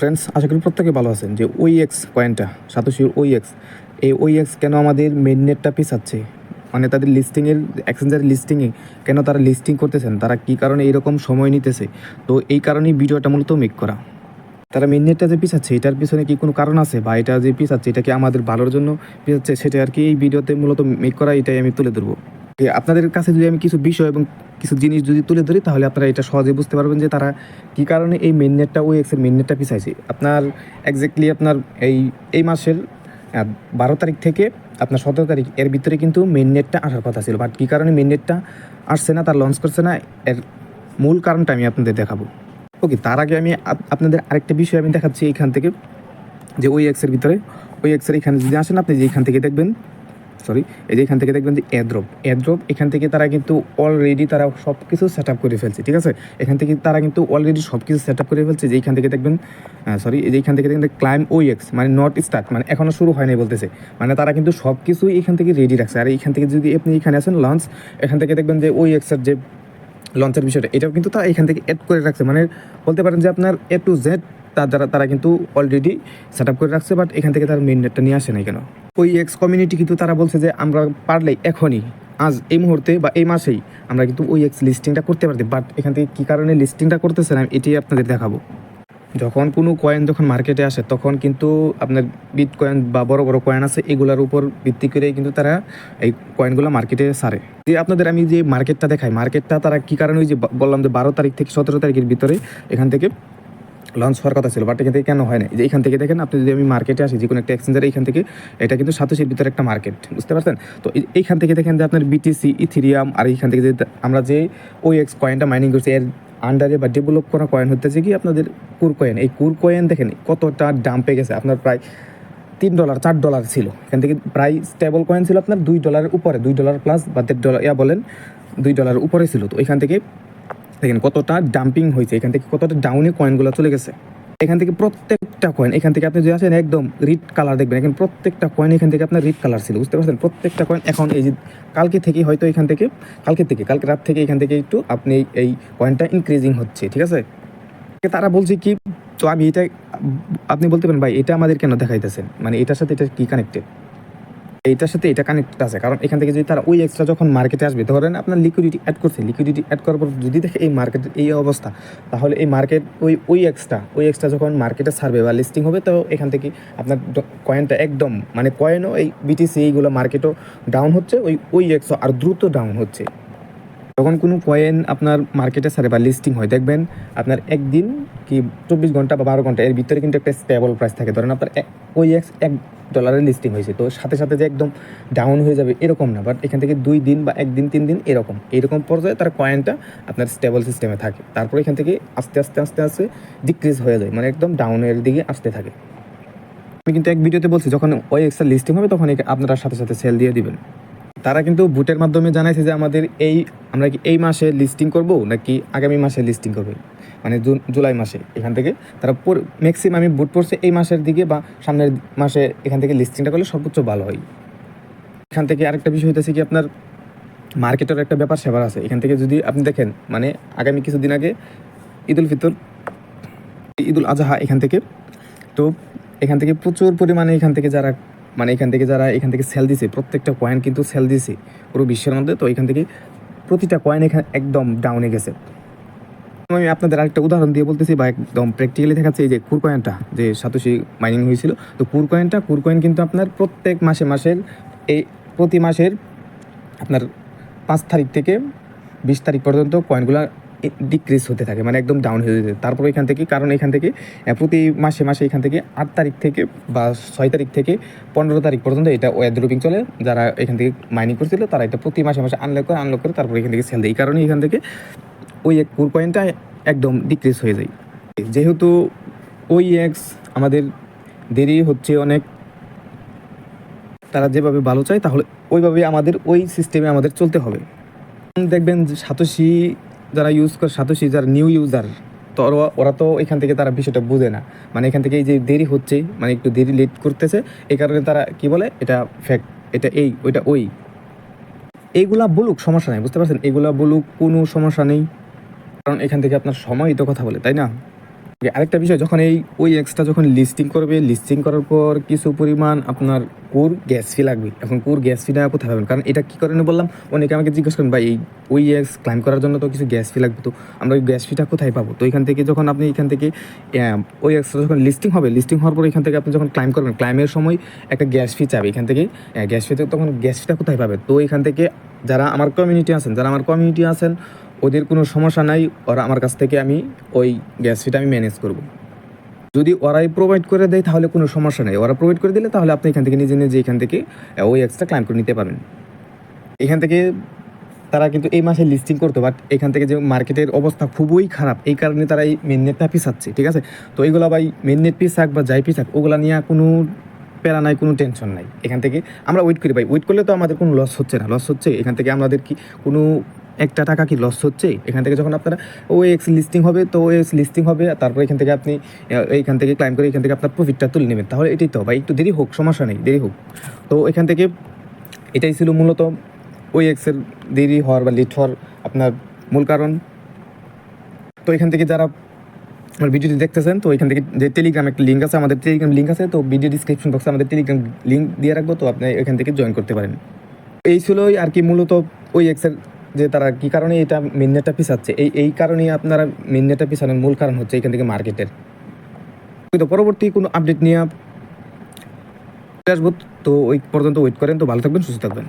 Friends, আশা করি প্রত্যেকে ভালো আছেন। যে ওইএক্স কয়েনটা, সাতোশির ওইএক্স, এই ওইএক্স কেন আমাদের মেইননেটটা পিছাচ্ছে, মানে তাদের লিস্টিংয়ের, এক্সচেঞ্জারের লিস্টিংয়ে কেন তারা লিস্টিং করতেছেন, তারা কী কারণে এইরকম সময় নিতেছে। তো এই কারণেই ভিডিওটা মূলত মেক করা। তারা মেইননেটটা যে পিছাচ্ছে, এটার পিছনে কি কোনো কারণ আছে, বা এটা যে পিছাচ্ছে এটা কি আমাদের ভালোর জন্য পিছাচ্ছে, সেটা আর কি এই ভিডিওতে মূলত মেক করা, এটাই আমি তুলে ধরবো। আপনাদের কাছে যদি আমি কিছু বিষয় এবং কিছু জিনিস যদি তুলে ধরি, তাহলে আপনারা এটা সহজে বুঝতে পারবেন যে তারা কী কারণে এই মেইননেটটা, ওএক্সের মেইননেটটা পিছাইছে। আপনার এক্স্যাক্টলি আপনার এই মাসের 12 তারিখ থেকে আপনার 17 তারিখ এর ভিতরে কিন্তু মেইননেটটা আসার কথা ছিল, বাট কী কারণে মেইননেটটা আসছে না, তার লঞ্চ করছে না, এর মূল কারণটা আমি আপনাদের দেখাবো। ওকে, তার আগে আমি আপনাদের আরেকটা বিষয় আমি দেখাচ্ছি এইখান থেকে, যে ওএক্সের ভিতরে, ওএক্সের এখানে যদি আসেন আপনি, যে এখান থেকে দেখবেন, এই যে এখান থেকে দেখবেন যে এয়ারড্রপ, এখান থেকে তারা কিন্তু অলরেডি তারা সব কিছু সেট আপ করে ফেলছে, ঠিক আছে। এখান থেকে তারা কিন্তু অলরেডি সব কিছু সেট আপ করে ফেলছে। যে এইখান থেকে দেখবেন, এই যে এখান থেকে দেখবেন ক্লাইম ওএক্স, মানে নট স্টার্ট, মানে এখনও শুরু হয় নাই বলতেছে, মানে তারা কিন্তু সব কিছুই এখান থেকে রেডি রাখছে। আর এইখান থেকে যদি আপনি এখানে আসেন লঞ্চ, এখান থেকে দেখবেন যে ওএক্সের যে লঞ্চের বিষয়টা, এটাও কিন্তু তারা এখান থেকে অ্যাড করে রাখছে। মানে বলতে পারেন যে আপনার A to Z তারা কিন্তু অলরেডি সেট আপ করে রাখছে, বাট এখান থেকে তার মেইননেটটা নিয়ে আসে নাই কেন। ওইএক্স কমিউনিটি কিন্তু তারা বলছে যে আমরা পারলে এখনই, আজ এই মুহূর্তে বা এই মাসেই আমরা কিন্তু ওইএক্স লিস্টিংটা করতে পারছি, বাট এখান থেকে কী কারণে লিস্টিংটা করতেছে না, এটাই আপনাদের দেখাবো। যখন কোনো কয়েন যখন মার্কেটে আসে, তখন কিন্তু আপনার বিট কয়েন বা বড় বড় কয়েন আছে, এগুলোর উপর ভিত্তি করেই কিন্তু তারা এই কয়েনগুলো মার্কেটে ছাড়ে। যে আপনাদের আমি যে মার্কেটটা দেখাই, মার্কেটটা তারা কী কারণে, ওই যে বললাম যে 12 তারিখ থেকে 17 তারিখের ভিতরে এখান থেকে লঞ্চ হওয়ার কথা ছিল, বাট এখান থেকে কেন হয় না। যে এখান থেকে দেখেন আপনি, যদি আমি মার্কেটে আসি, যে কোনো একটা এক্সচেঞ্জারে, এখান থেকে, এটা কিন্তু সাতোশির ভিতরে একটা মার্কেট, বুঝতে পারছেন। তো এইখান থেকে দেখেন যে আপনার বিটিসি, ইথেরিয়াম, আর এইখান থেকে যে আমরা যে ওএক্স কয়েনটা মাইনিং করছি, এর আন্ডারে বা ডেভেলপ করা কয়েন হতেছে কি আপনাদের কুর কয়েন। এই কুর কয়েন দেখেন কতটা ডাম্পে গেছে, আপনার প্রায় $3 $4 ছিল। এখান থেকে প্রায় স্টেবল কয়েন ছিল আপনার $2 উপরে, $2 প্লাস বা $1.5 বলেন, $2 উপরে ছিল। তো এখান থেকে দেখেন কতটা ডাম্পিং হয়েছে, এখান থেকে কতটা ডাউনে কয়েনগুলো চলে গেছে। এখান থেকে প্রত্যেকটা কয়েন, এখান থেকে আপনি যদি আসেন একদম রিড কালার দেখবেন, এখানে প্রত্যেকটা কয়েন এখান থেকে আপনার রিড কালার ছিল, বুঝতে পারছেন। প্রত্যেকটা কয়েন এখন এই যে কালকে থেকে হয়তো এখান থেকে, কালকে রাত থেকে এখান থেকে একটু আপনি এই কয়েনটা ইনক্রিজিং হচ্ছে, ঠিক আছে। তারা বলছে কি, তো আমি এটা, আপনি বলতে পারেন ভাই এটা আমাদের কেন দেখাইতেছেন, মানে এটার সাথে এটা কি কানেক্টেড। এইটার সাথে এটা কানেক্টেড আছে, কারণ এখান থেকে যদি তারা ওই এক্সট্রা যখন মার্কেটে আসবে, ধরেন আপনার লিকুইডিটি অ্যাড করছে, লিকুইডিটি অ্যাড করার পর যদি দেখে এই মার্কেটের এই অবস্থা, তাহলে এই মার্কেট ওই এক্সট্রা যখন মার্কেটে ছাড়বে বা লিস্টিং হবে, তো এখান থেকে আপনার কয়েনটা একদম, মানে কয়েনও এই বিটিসি এইগুলো মার্কেটও ডাউন হচ্ছে, ওই এক্সও আর দ্রুত ডাউন হচ্ছে। যখন কোনো কয়েন আপনার মার্কেটে ছাড়ে বা লিস্টিং হয়, দেখবেন আপনার একদিন কি 24 ঘন্টা বা 12 ঘন্টা এর ভিতরে কিন্তু একটা স্টেবল প্রাইস থাকে। ধরেন আপনার ওইএক্স $1 লিস্টিং হয়েছে, তো সাথে সাথে যে একদম ডাউন হয়ে যাবে এরকম না, বাট এখান থেকে 2 দিন বা 1 দিন 3 দিন এরকম পর্যায়ে তার কয়েনটা আপনার স্টেবল সিস্টেমে থাকে। তারপর এখান থেকে আস্তে আস্তে ডিক্রিজ হয়ে যায়, মানে একদম ডাউনের দিকে আসতে থাকে। আমি কিন্তু এক ভিডিওতে বলছি, যখন ওইএক্সের লিস্টিং হবে তখন আপনারা সাথে সাথে সেল দিয়ে দিবেন। তারা কিন্তু বুটের মাধ্যমে জানাইছে যে আমরা কি এই মাসে লিস্টিং করব নাকি আগামী মাসে লিস্টিং করবে, মানে জুলাই মাসে। এখান থেকে তারা ম্যাক্সিমাম আমি বুট পড়ছে এই মাসের দিকে বা সামনের মাসে এখান থেকে লিস্টিংটা করলে সর্বোচ্চ ভালো হয়। এখান থেকে আরেকটা বিষয় হইতেছে কি, আপনার মার্কেটের একটা ব্যাপার সেবার আছে। এখান থেকে যদি আপনি দেখেন, মানে আগামী কিছুদিন আগে ঈদুল ফিতর, ঈদুল আজহা, এখান থেকে প্রচুর পরিমাণে এখান থেকে যারা এখান থেকে সেল দিছে, প্রত্যেকটা কয়েন কিন্তু সেল দিছে পুরো বিশ্বের মধ্যে। তো এখান থেকে প্রতিটা কয়েন এখানে একদম ডাউনে গেছে। আমি আপনাদের আরেকটা উদাহরণ দিয়ে বলতেছি, বা একদম প্র্যাকটিক্যালি দেখাচ্ছি। এই যে কুর কয়েনটা যে সাতোশি মাইনিং হয়েছিল, তো কুর কয়েন কিন্তু আপনার প্রত্যেক মাসের প্রতি মাসের আপনার 5 তারিখ থেকে 20 তারিখ পর্যন্ত কয়েনগুলো ডিক্রিজ হতে থাকে, মানে একদম ডাউন হয়ে যেতে। তারপর এখান থেকে, কারণ এখান থেকে প্রতি মাসে এখান থেকে 8 তারিখ থেকে বা 6 তারিখ থেকে 15 তারিখ পর্যন্ত এটা ওয়ারড্রপিং চলে। যারা এখান থেকে মাইনিং করছিল তারা এটা প্রতি মাসে আনলক করে তারপর এখান থেকে সেল দেয়। এই কারণে এখান থেকে ওই কুর কয়েনটা একদম ডিক্রিজ হয়ে যায়। যেহেতু ওইএক্স আমাদের দেরি হচ্ছে অনেক, তারা যেভাবে ভালো চায় তাহলে ওইভাবে আমাদের ওই সিস্টেমে আমাদের চলতে হবে। দেখবেন সাতোশি যারা ইউজ করে, সাতোশি যারা নিউ ইউজার, তো ওরা তো এখান থেকে তারা বিষয়টা বুঝে না, মানে এখান থেকে এই যে দেরি হচ্ছে, মানে একটু দেরি লেট করতেছে, এই কারণে তারা কি বলে, এটা ফ্যাক্ট, এটা ওইটা এইগুলা বলুক, সমস্যা নেই, বুঝতে পারছেন। এগুলা বলুক, কোনো সমস্যা নেই, কারণ এখান থেকে আপনার সময়ই তো কথা বলে, তাই না। আরেকটা বিষয়, যখন এই ওই এক্সটা যখন লিস্টিং করবে, লিস্টিং করার পর কিছু পরিমাণ আপনার কোর গ্যাস ফি লাগবে। এখন কোর গ্যাস ফিটা কোথায় পাবেন? কারণ এটা কী কারণে বললাম, অনেকে আমাকে জিজ্ঞেস করেন ভাই এই ওই এক্স ক্লাইম করার জন্য তো কিছু গ্যাস ফি লাগবে, তো আমরা ওই গ্যাস ফিটা কোথায় পাবো? তো এখান থেকে যখন আপনি এখান থেকে ওই এক্সটা যখন লিস্টিং হবে, লিস্টিং হওয়ার পর এখান থেকে আপনি যখন ক্লাইম করবেন, ক্লাইমের সময় একটা গ্যাস ফি চাবে এখান থেকে। গ্যাস ফিতে তখন গ্যাস ফিটা কোথায় পাবে? তো এখান থেকে যারা আমার কমিউনিটি আছেন ওদের কোনো সমস্যা নাই, ওরা আমার কাছ থেকে আমি ওই গ্যাস ফিটা আমি ম্যানেজ করব। যদি ওরাই প্রোভাইড করে দেয় তাহলে কোনো সমস্যা নেই, ওরা প্রোভাইড করে দিলে তাহলে আপনি এখান থেকে নিজে নিজে এখান থেকে ওই এক্সট্রা ক্লাইম করে নিতে পারবেন। এখান থেকে তারা কিন্তু এই মাসে লিস্টিং করতো, বাট এখান থেকে যে মার্কেটের অবস্থা খুবই খারাপ, এই কারণে তারা এই মেন নেটটা পিছাচ্ছে, ঠিক আছে? তো এইগুলো ভাই মেন নেট পিছাক বা যাই পিছাক, ওগুলো নিয়ে কোনো প্যারা নাই, কোনো টেনশন নাই। এখান থেকে আমরা ওয়েট করি ভাই, ওয়েট করলে তো আমাদের কোনো লস হচ্ছে না, লস হচ্ছে এখান থেকে আমাদের কি কোনো একটা টাকা কি লস হচ্ছে? এখান থেকে যখন আপনারা ওএক্স লিস্টিং হবে, তো ওএক্স লিস্টিং হবে, তারপর এখান থেকে আপনি এইখান থেকে ক্লাইম করে এখান থেকে আপনার প্রফিটটা তুলে নেবেন, তাহলে এটাই তো ভাই, একটু দেরি হোক সমস্যা নেই, দেরি হোক। তো এখান থেকে এটাই ছিল মূলত ওএক্সের দেরি হওয়ার বা লেট হওয়ার আপনার মূল কারণ। তো এখান থেকে যারা আমার ভিডিওটি দেখতেছেন, তো এখান থেকে যে টেলিগ্রাম একটা লিঙ্ক আছে, আমাদের টেলিগ্রাম লিঙ্ক আছে, তো ভিডিও ডিসক্রিপশন বক্সে আমাদের টেলিগ্রাম লিঙ্ক দিয়ে রাখবো, তো আপনি এখান থেকে জয়েন করতে পারেন। এই ছিলই আর কি মূলত ওই এক্সের যে তারা কী কারণে এটা মেন নেটটা পিছাচ্ছে, এই কারণেই আপনারা মেন নেটটা পিছানোর মূল কারণ হচ্ছে এখান থেকে মার্কেটের। তো পরবর্তী কোনো আপডেট নিয়ে আসবো, তো ওই পর্যন্ত ওয়েট করেন। তো ভালো থাকবেন, সুস্থ থাকবেন।